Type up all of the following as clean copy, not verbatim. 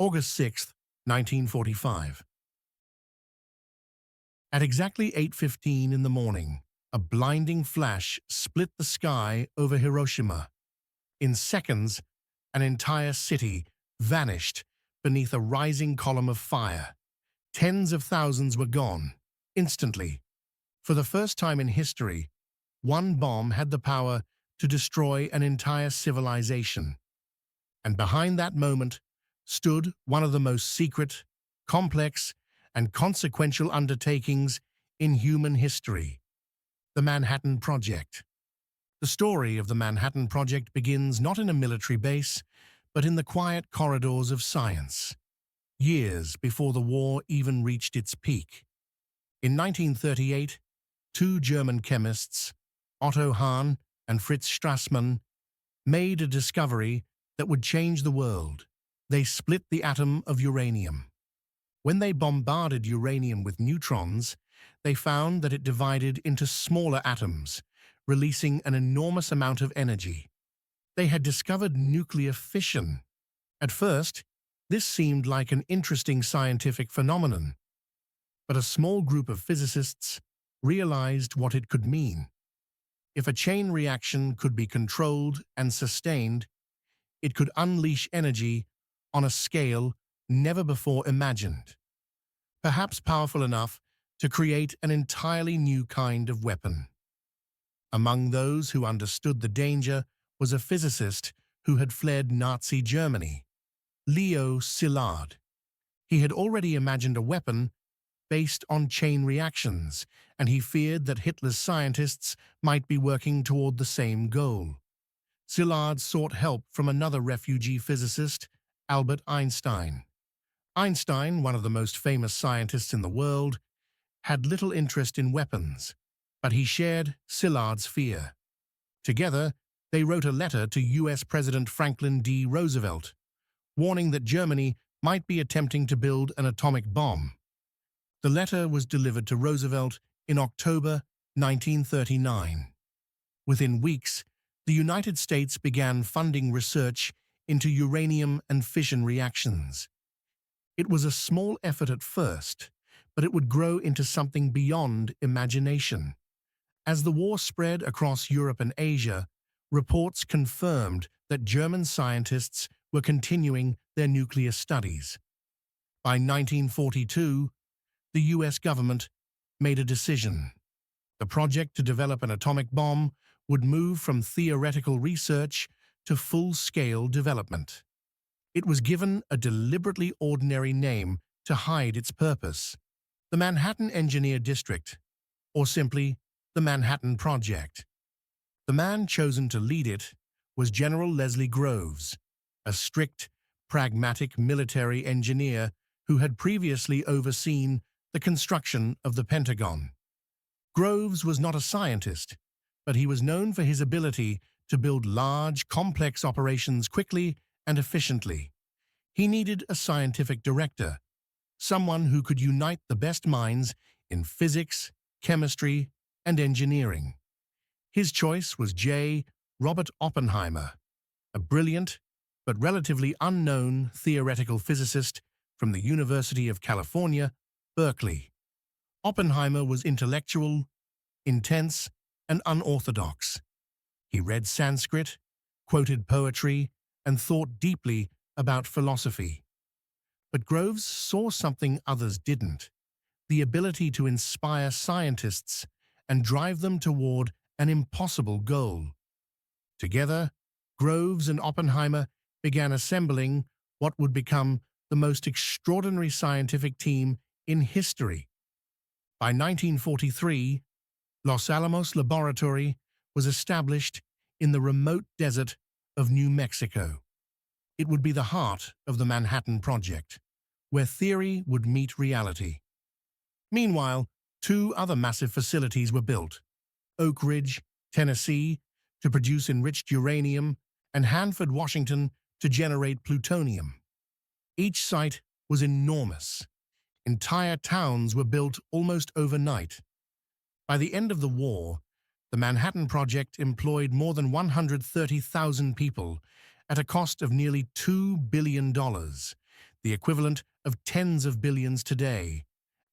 August 6, 1945. At exactly 8:15 in the morning, a blinding flash split the sky over Hiroshima. In seconds, an entire city vanished beneath a rising column of fire. Tens of thousands were gone, instantly. For the first time in history, one bomb had the power to destroy an entire civilization. And behind that moment stood one of the most secret, complex, and consequential undertakings in human history: the Manhattan Project. The story of the Manhattan Project begins not in a military base, but in the quiet corridors of science, years before the war even reached its peak. In 1938, two German chemists, Otto Hahn and Fritz Strassmann, made a discovery that would change the world. They split the atom of uranium. When they bombarded uranium with neutrons, they found that it divided into smaller atoms, releasing an enormous amount of energy. They had discovered nuclear fission. At first, this seemed like an interesting scientific phenomenon, but a small group of physicists realized what it could mean. If a chain reaction could be controlled and sustained, it could unleash energy on a scale never before imagined, perhaps powerful enough to create an entirely new kind of weapon. Among those who understood the danger was a physicist who had fled Nazi Germany, Leo Szilard. He had already imagined a weapon based on chain reactions, and he feared that Hitler's scientists might be working toward the same goal. Szilard sought help from another refugee physicist, Albert Einstein. Einstein, one of the most famous scientists in the world, had little interest in weapons, but he shared Szilard's fear. Together, they wrote a letter to U.S. President Franklin D. Roosevelt, warning that Germany might be attempting to build an atomic bomb. The letter was delivered to Roosevelt in October 1939. Within weeks, the United States began funding research into uranium and fission reactions. It was a small effort at first, but it would grow into something beyond imagination. As the war spread across Europe and Asia, reports confirmed that German scientists were continuing their nuclear studies. By 1942, the U.S. government made a decision. The project to develop an atomic bomb would move from theoretical research to full-scale development. It was given a deliberately ordinary name to hide its purpose: the Manhattan Engineer District, or simply the Manhattan Project. The man chosen to lead it was General Leslie Groves, a strict, pragmatic military engineer who had previously overseen the construction of the Pentagon. Groves was not a scientist, but he was known for his ability to build large, complex operations quickly and efficiently. He needed a scientific director, someone who could unite the best minds in physics, chemistry, and engineering. His choice was J. Robert Oppenheimer, a brilliant but relatively unknown theoretical physicist from the University of California, Berkeley. Oppenheimer was intellectual, intense, and unorthodox. He read Sanskrit, quoted poetry, and thought deeply about philosophy. But Groves saw something others didn't: the ability to inspire scientists and drive them toward an impossible goal. Together, Groves and Oppenheimer began assembling what would become the most extraordinary scientific team in history. By 1943, Los Alamos Laboratory was established in the remote desert of New Mexico. It would be the heart of the Manhattan Project, where theory would meet reality. Meanwhile, two other massive facilities were built: Oak Ridge, Tennessee, to produce enriched uranium, and Hanford, Washington, to generate plutonium. Each site was enormous. Entire towns were built almost overnight. By the end of the war, the Manhattan Project employed more than 130,000 people at a cost of nearly $2 billion. the equivalent of tens of billions today.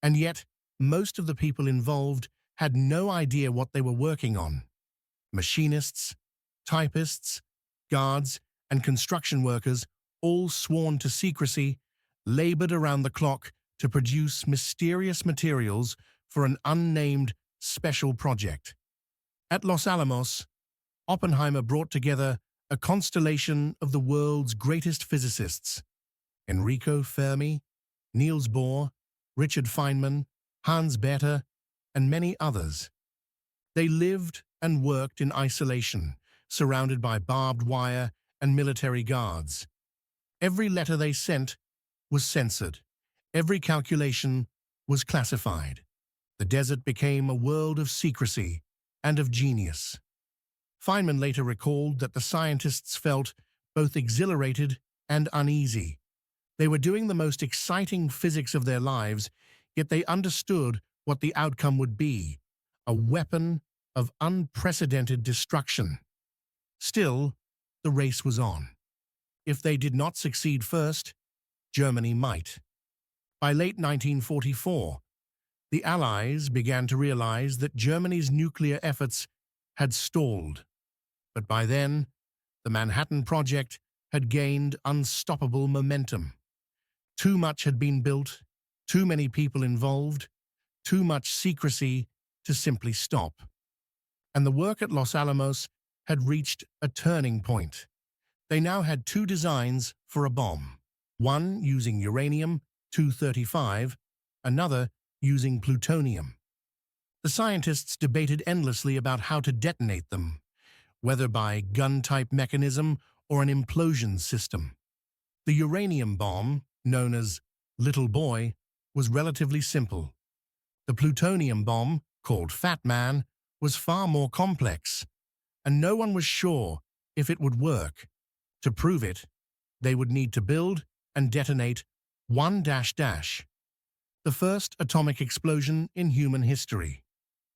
And yet, most of the people involved had no idea what they were working on. Machinists, typists, guards, and construction workers, all sworn to secrecy, labored around the clock to produce mysterious materials for an unnamed special project. At Los Alamos, Oppenheimer brought together a constellation of the world's greatest physicists: Enrico Fermi, Niels Bohr, Richard Feynman, Hans Bethe, and many others. They lived and worked in isolation, surrounded by barbed wire and military guards. Every letter they sent was censored. Every calculation was classified. The desert became a world of secrecy and of genius. Feynman later recalled that the scientists felt both exhilarated and uneasy. They were doing the most exciting physics of their lives, yet they understood what the outcome would be: a weapon of unprecedented destruction. Still, the race was on. If they did not succeed first, Germany might. By late 1944, the Allies began to realize that Germany's nuclear efforts had stalled. But by then, the Manhattan Project had gained unstoppable momentum. Too much had been built, too many people involved, too much secrecy to simply stop. And the work at Los Alamos had reached a turning point. They now had two designs for a bomb, one using uranium-235, another using plutonium. The scientists debated endlessly about how to detonate them, whether by gun-type mechanism or an implosion system. The uranium bomb, known as Little Boy, was relatively simple. The plutonium bomb, called Fat Man, was far more complex, and no one was sure if it would work. To prove it, they would need to build and detonate one dash dash, the first atomic explosion in human history.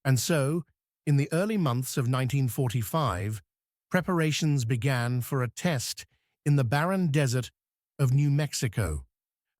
And so, in the early months of 1945, preparations began for a test in the barren desert of New Mexico.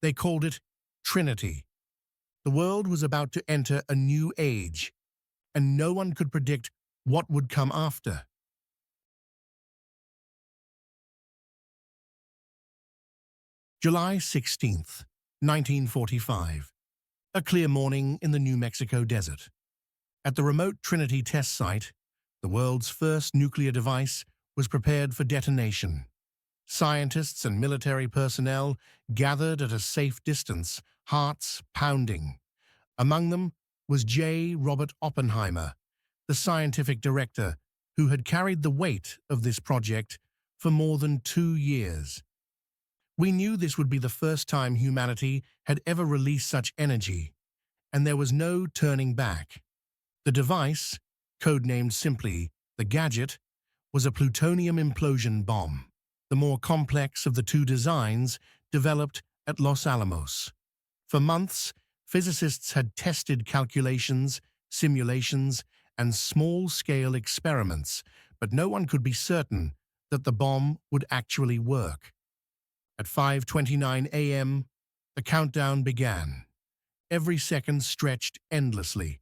They called it Trinity. The world was about to enter a new age, and no one could predict what would come after. July 16th, 1945. A clear morning in the New Mexico desert. At the remote Trinity test site, the world's first nuclear device was prepared for detonation. Scientists and military personnel gathered at a safe distance, hearts pounding. Among them was J. Robert Oppenheimer, the scientific director who had carried the weight of this project for more than 2 years. We knew this would be the first time humanity had ever released such energy, and there was no turning back. The device, codenamed simply the Gadget, was a plutonium implosion bomb, the more complex of the two designs developed at Los Alamos. For months, physicists had tested calculations, simulations, and small-scale experiments, but no one could be certain that the bomb would actually work. At 5:29 a.m., the countdown began. Every second stretched endlessly.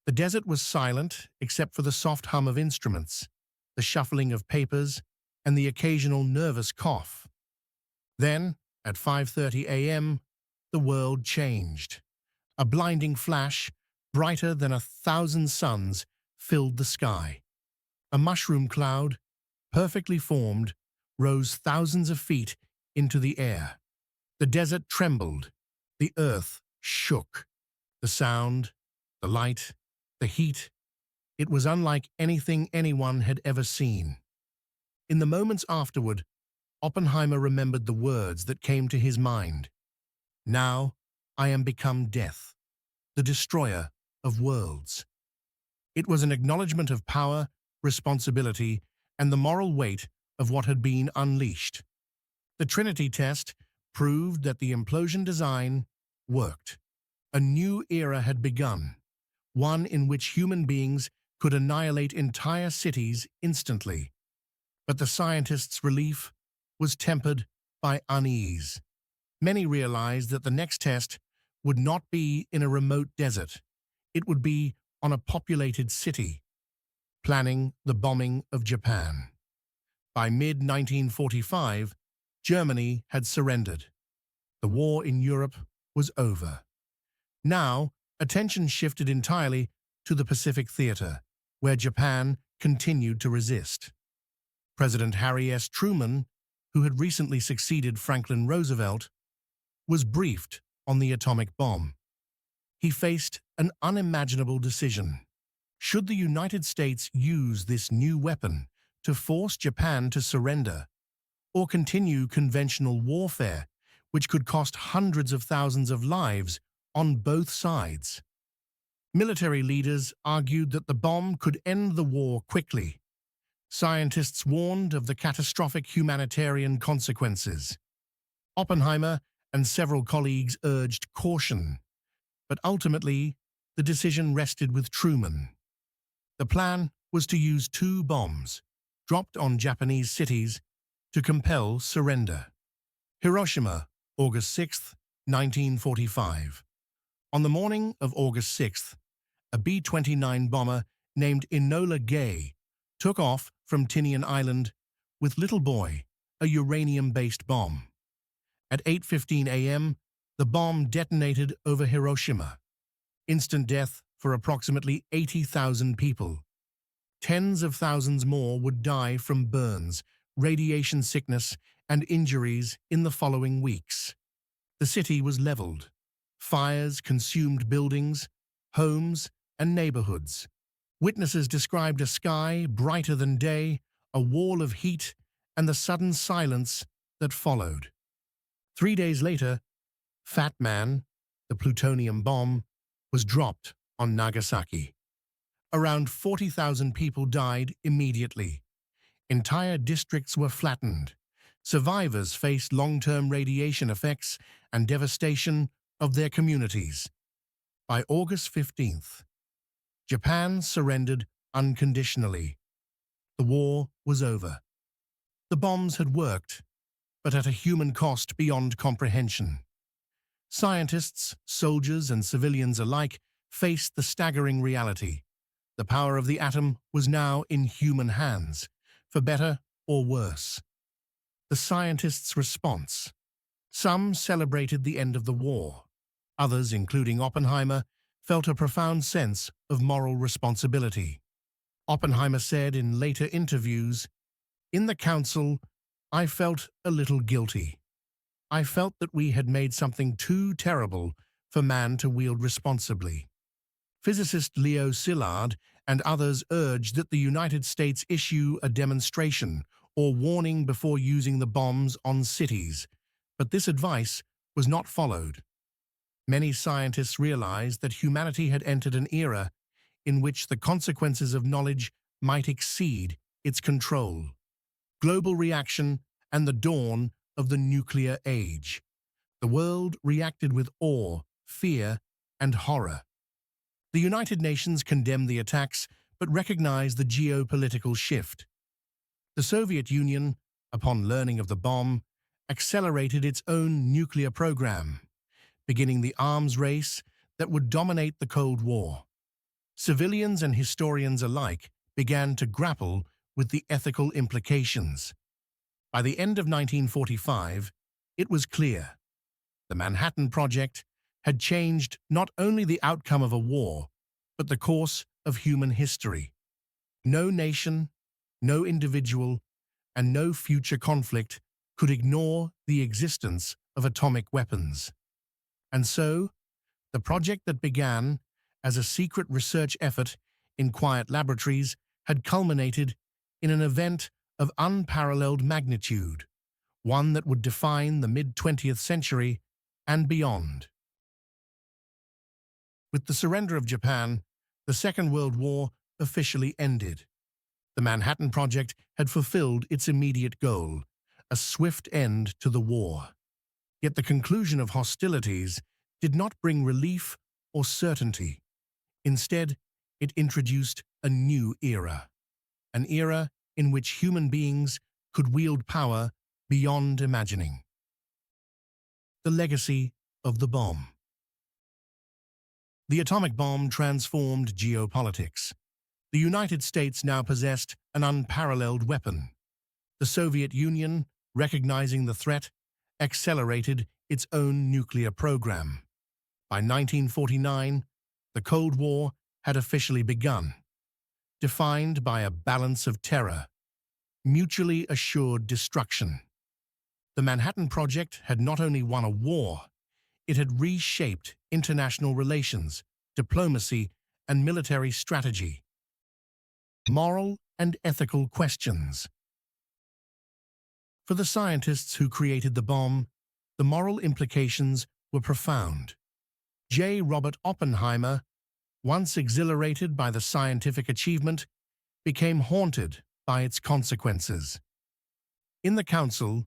The desert was silent except for the soft hum of instruments, the shuffling of papers, and the occasional nervous cough. Then, at 5:30 a.m., the world changed. A blinding flash, brighter than 1,000 suns, filled the sky. A mushroom cloud, perfectly formed, rose thousands of feet into the air. The desert trembled. The earth shook. The sound, the light, the heat. It was unlike anything anyone had ever seen. In the moments afterward, Oppenheimer remembered the words that came to his mind. "Now I am become death, the destroyer of worlds." It was an acknowledgement of power, responsibility, and the moral weight of what had been unleashed. The Trinity test proved that the implosion design worked. A new era had begun, one in which human beings could annihilate entire cities instantly. But the scientists' relief was tempered by unease. Many realized that the next test would not be in a remote desert. It would be on a populated city, planning the bombing of Japan. By mid-1945, Germany had surrendered. The war in Europe was over. Now, attention shifted entirely to the Pacific Theater, where Japan continued to resist. President Harry S. Truman, who had recently succeeded Franklin Roosevelt, was briefed on the atomic bomb. He faced an unimaginable decision. Should the United States use this new weapon to force Japan to surrender, or continue conventional warfare, which could cost hundreds of thousands of lives on both sides? Military leaders argued that the bomb could end the war quickly. Scientists warned of the catastrophic humanitarian consequences. Oppenheimer and several colleagues urged caution, but ultimately the decision rested with Truman. The plan was to use two bombs, dropped on Japanese cities, to compel surrender. Hiroshima, August 6, 1945. On the morning of August 6th, a B-29 bomber named Enola Gay took off from Tinian Island with Little Boy, a uranium-based bomb. At 8:15 a.m., the bomb detonated over Hiroshima. Instant death for approximately 80,000 people. Tens of thousands more would die from burns, radiation sickness, and injuries in the following weeks. The city was leveled. Fires consumed buildings, homes, and neighborhoods. Witnesses described a sky brighter than day, a wall of heat, and the sudden silence that followed. 3 days later, Fat Man, the plutonium bomb, was dropped on Nagasaki. Around 40,000 people died immediately. Entire districts were flattened. Survivors faced long-term radiation effects and devastation of their communities. By August 15th, Japan surrendered unconditionally. The war was over. The bombs had worked, but at a human cost beyond comprehension. Scientists, soldiers, and civilians alike faced the staggering reality. The power of the atom was now in human hands, for better or worse. The scientists' response. Some celebrated the end of the war. Others, including Oppenheimer, felt a profound sense of moral responsibility. Oppenheimer said in later interviews, "In the council, I felt a little guilty. I felt that we had made something too terrible for man to wield responsibly." Physicist Leo Szilard and others urged that the United States issue a demonstration or warning before using the bombs on cities, but this advice was not followed. Many scientists realized that humanity had entered an era in which the consequences of knowledge might exceed its control. Global reaction and the dawn of the nuclear age. The world reacted with awe, fear, and horror. The United Nations condemned the attacks but recognized the geopolitical shift. The Soviet Union, upon learning of the bomb, accelerated its own nuclear program, beginning the arms race that would dominate the Cold War. Civilians and historians alike began to grapple with the ethical implications. By the end of 1945, it was clear. The Manhattan Project had changed not only the outcome of a war, but the course of human history. No nation, no individual, and no future conflict could ignore the existence of atomic weapons. And so, the project that began as a secret research effort in quiet laboratories had culminated in an event of unparalleled magnitude, one that would define the mid-20th century and beyond. With the surrender of Japan, the Second World War officially ended. The Manhattan Project had fulfilled its immediate goal, a swift end to the war. Yet the conclusion of hostilities did not bring relief or certainty. Instead, it introduced a new era, an era in which human beings could wield power beyond imagining. The legacy of the bomb. The atomic bomb transformed geopolitics. The United States now possessed an unparalleled weapon. The Soviet Union, recognizing the threat, accelerated its own nuclear program. By 1949, the Cold War had officially begun, defined by a balance of terror, mutually assured destruction. The Manhattan Project had not only won a war, it had reshaped international relations, diplomacy, and military strategy. Moral and ethical questions. For the scientists who created the bomb, the moral implications were profound. J. Robert Oppenheimer, once exhilarated by the scientific achievement, became haunted by its consequences. In the council,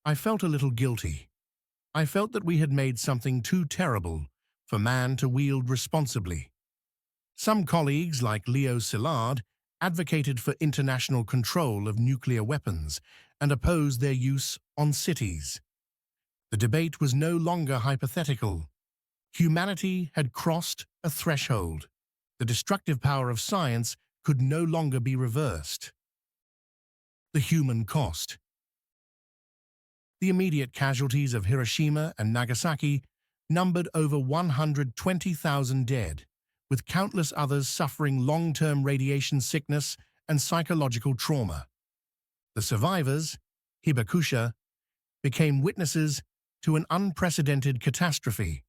I felt a little guilty. I felt that we had made something too terrible for man to wield responsibly. Some colleagues, like Leo Szilard, advocated for international control of nuclear weapons and opposed their use on cities. The debate was no longer hypothetical. Humanity had crossed a threshold. The destructive power of science could no longer be reversed. The human cost. The immediate casualties of Hiroshima and Nagasaki numbered over 120,000 dead, with countless others suffering long-term radiation sickness and psychological trauma. The survivors, Hibakusha, became witnesses to an unprecedented catastrophe.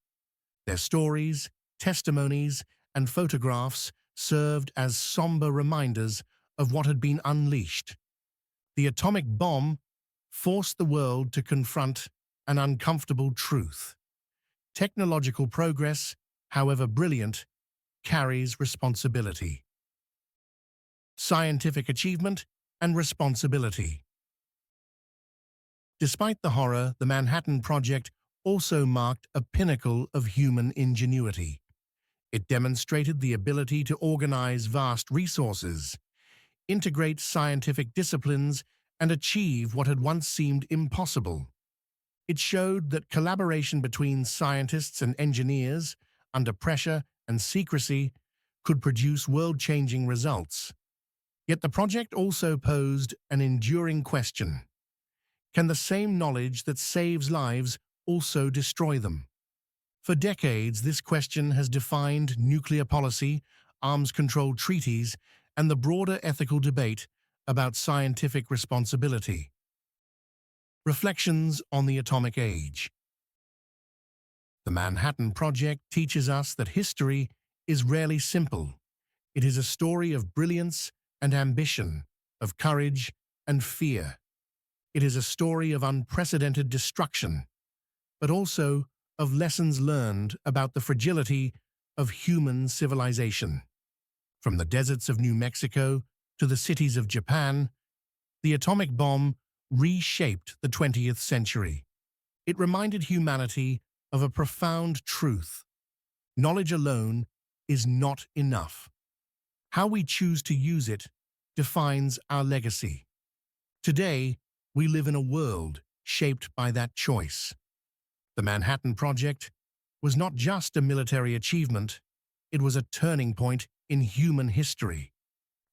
Their stories, testimonies, and photographs served as somber reminders of what had been unleashed. The atomic bomb forced the world to confront an uncomfortable truth. Technological progress, however brilliant, carries responsibility. Scientific achievement and responsibility. Despite the horror, the Manhattan Project also marked a pinnacle of human ingenuity. It demonstrated the ability to organize vast resources, integrate scientific disciplines, and achieve what had once seemed impossible. It showed that collaboration between scientists and engineers, under pressure and secrecy, could produce world-changing results. Yet the project also posed an enduring question. Can the same knowledge that saves lives also destroy them? For decades, this question has defined nuclear policy, arms control treaties, and the broader ethical debate about scientific responsibility. Reflections on the Atomic Age. The Manhattan Project teaches us that history is rarely simple. It is a story of brilliance and ambition, of courage and fear. It is a story of unprecedented destruction, but also of lessons learned about the fragility of human civilization. From the deserts of New Mexico to the cities of Japan, the atomic bomb reshaped the 20th century. It reminded humanity of a profound truth. Knowledge alone is not enough. How we choose to use it defines our legacy. Today, we live in a world shaped by that choice. The Manhattan Project was not just a military achievement, it was a turning point in human history.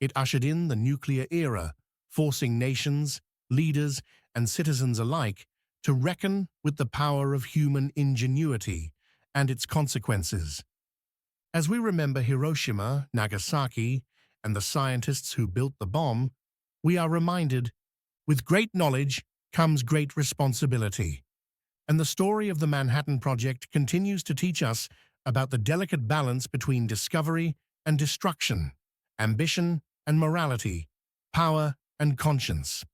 It ushered in the nuclear era, forcing nations, leaders, and citizens alike to reckon with the power of human ingenuity and its consequences. As we remember Hiroshima, Nagasaki, and the scientists who built the bomb, we are reminded, with great knowledge comes great responsibility. And the story of the Manhattan Project continues to teach us about the delicate balance between discovery and destruction, ambition and morality, power and conscience.